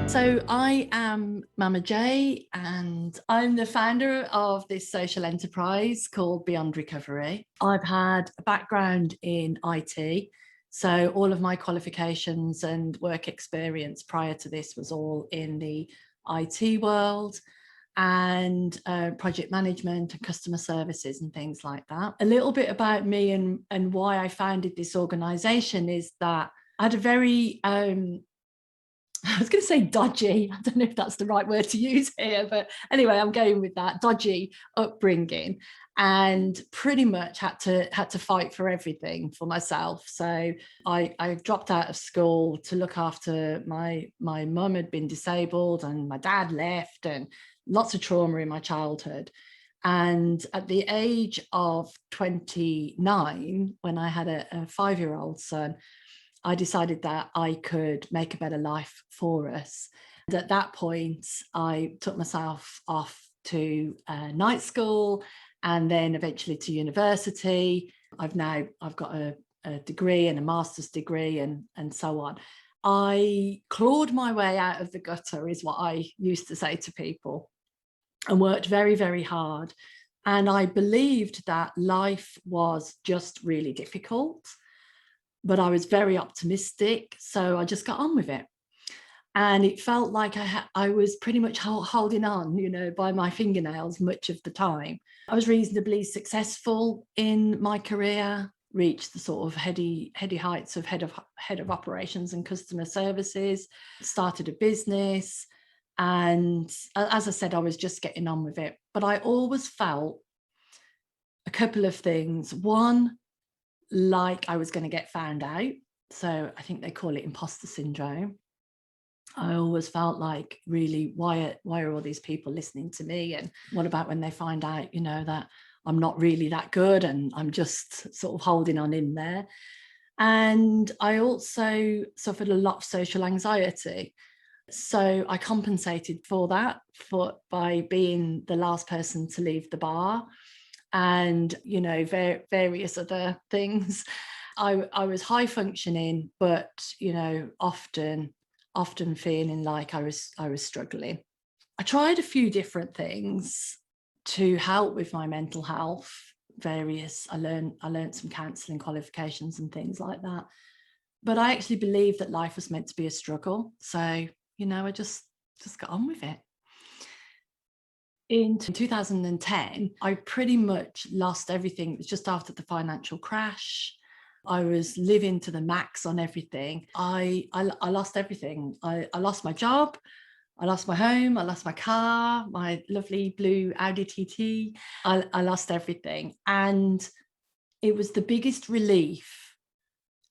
So I am MamaJ, and I'm the founder of this social enterprise called Beyond Recovery. I've had a background in IT, so all of my qualifications and work experience prior to this was all in the IT world and project management and customer services and things like that. A little bit about me and why I founded this organization is that I had a very I was going to say dodgy. I don't know if that's the right word to use here, but anyway, I'm going with that dodgy upbringing, and pretty much had to fight for everything for myself. So I dropped out of school to look after my mum had been disabled, and my dad left, and lots of trauma in my childhood. And at the age of 29, when I had a 5-year-old son, I decided that I could make a better life for us. And at that point, I took myself off to night school and then eventually to university. I've got a degree and a master's degree and so on. I clawed my way out of the gutter, is what I used to say to people, and worked very, very hard. And I believed that life was just really difficult, but I was very optimistic, so I just got on with it. And it felt like I was pretty much holding on, by my fingernails much of the time. I was reasonably successful in my career, reached the sort of heady heights of head of operations and customer services, started a business. And as I said, I was just getting on with it. But I always felt a couple of things. One, like I was going to get found out. So I think they call it imposter syndrome. I always felt like, really, why are all these people listening to me? And what about when they find out, that I'm not really that good and I'm just sort of holding on in there? And I also suffered a lot of social anxiety. So I compensated for that by being the last person to leave the bar, and various other things. I was high functioning, but often feeling like I was struggling. I tried a few different things to help with my mental health. I learned some counselling qualifications and things like that. But I actually believe that life was meant to be a struggle. So, I just got on with it. In 2010, I pretty much lost everything. It was just after the financial crash. I was living to the max on everything. I lost everything. I lost my job. I lost my home. I lost my car, my lovely blue Audi TT. I lost everything. And it was the biggest relief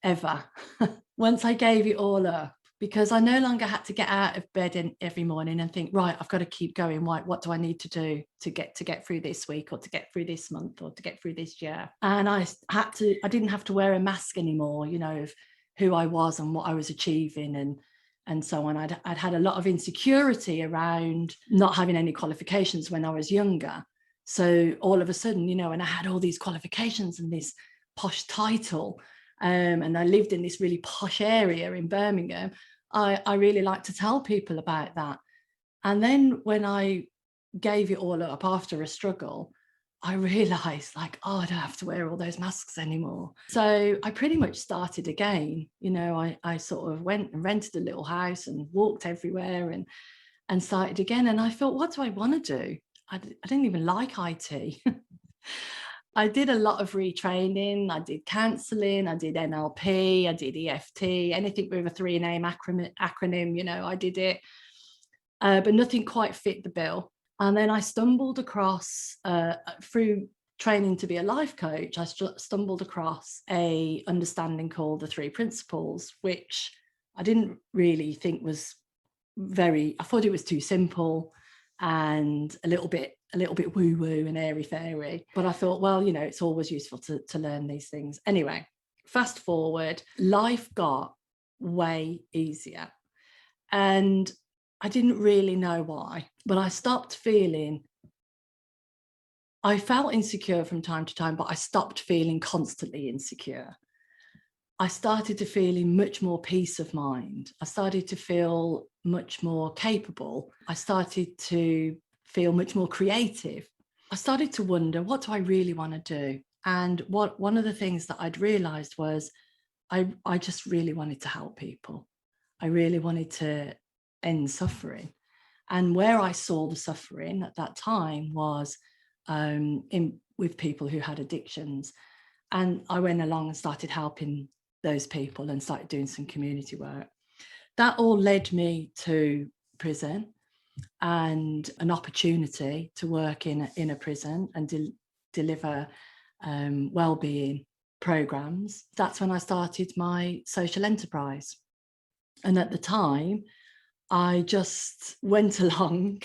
ever once I gave it all up, because I no longer had to get out of bed every morning and think, right, I've got to keep going. What do I need to do to get through this week, or to get through this month, or to get through this year? And I didn't have to wear a mask anymore, of who I was and what I was achieving and so on. I'd had a lot of insecurity around not having any qualifications when I was younger. So all of a sudden, and I had all these qualifications and this posh title, and I lived in this really posh area in Birmingham, I really like to tell people about that. And then when I gave it all up after a struggle, I realized, like, I don't have to wear all those masks anymore. So I pretty much started again. I sort of went and rented a little house and walked everywhere and started again. And I thought, what do I want to do? I didn't even like IT. I did a lot of retraining. I did counselling, I did NLP, I did EFT, anything with a 3-name acronym, I did it. But nothing quite fit the bill. And then I stumbled across, through training to be a life coach, I stumbled across a understanding called the 3 principles, which I didn't really think was I thought it was too simple and a little bit woo-woo and airy-fairy. But I thought, well, it's always useful to learn these things. Anyway, fast forward, life got way easier. And I didn't really know why, but I felt insecure from time to time, but I stopped feeling constantly insecure. I started to feel in much more peace of mind. I started to feel much more capable. I started to feel much more creative. I started to wonder, what do I really want to do? And one of the things that I'd realized was I just really wanted to help people. I really wanted to end suffering. And where I saw the suffering at that time was with people who had addictions. And I went along and started helping those people and started doing some community work. That all led me to prison and an opportunity to work in a prison and deliver wellbeing programs. That's when I started my social enterprise. And at the time, I just went along,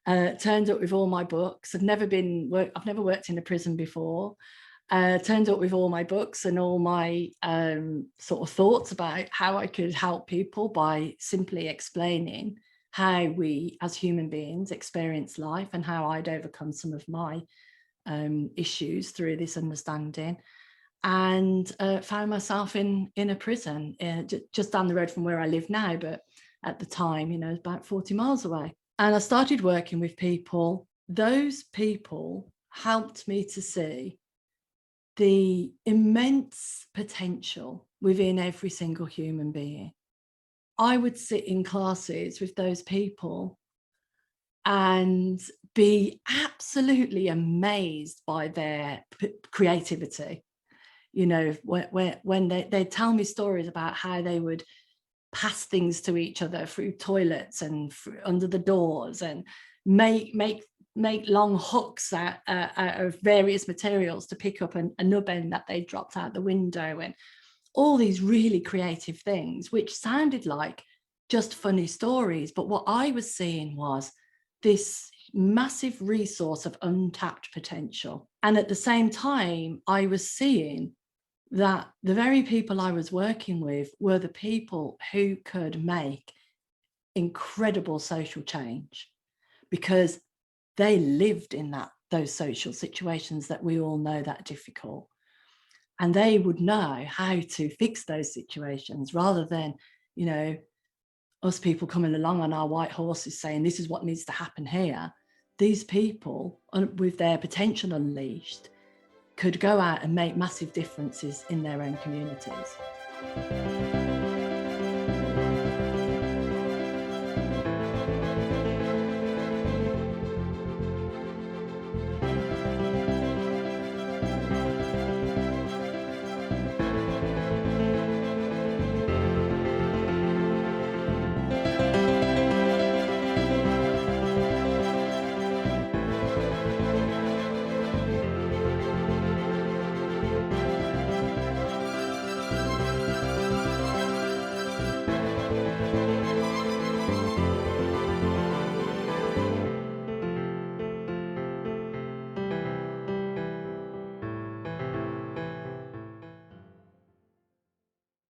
turned up with all my books. I've never worked in a prison before. Turned up with all my books and all my sort of thoughts about how I could help people by simply explaining how we as human beings experience life and how I'd overcome some of my issues through this understanding, and found myself in a prison just down the road from where I live now, but at the time, about 40 miles away. And I started working with people. Those people helped me to see the immense potential within every single human being. I would sit in classes with those people and be absolutely amazed by their creativity. When they'd tell me stories about how they would pass things to each other through toilets and under the doors, and make long hooks out of various materials to pick up a nub end that they dropped out the window, and all these really creative things, which sounded like just funny stories. But what I was seeing was this massive resource of untapped potential. And at the same time, I was seeing that the very people I was working with were the people who could make incredible social change, because they lived in those social situations that we all know that are difficult. And they would know how to fix those situations, rather than, us people coming along on our white horses saying, this is what needs to happen here. These people, with their potential unleashed, could go out and make massive differences in their own communities.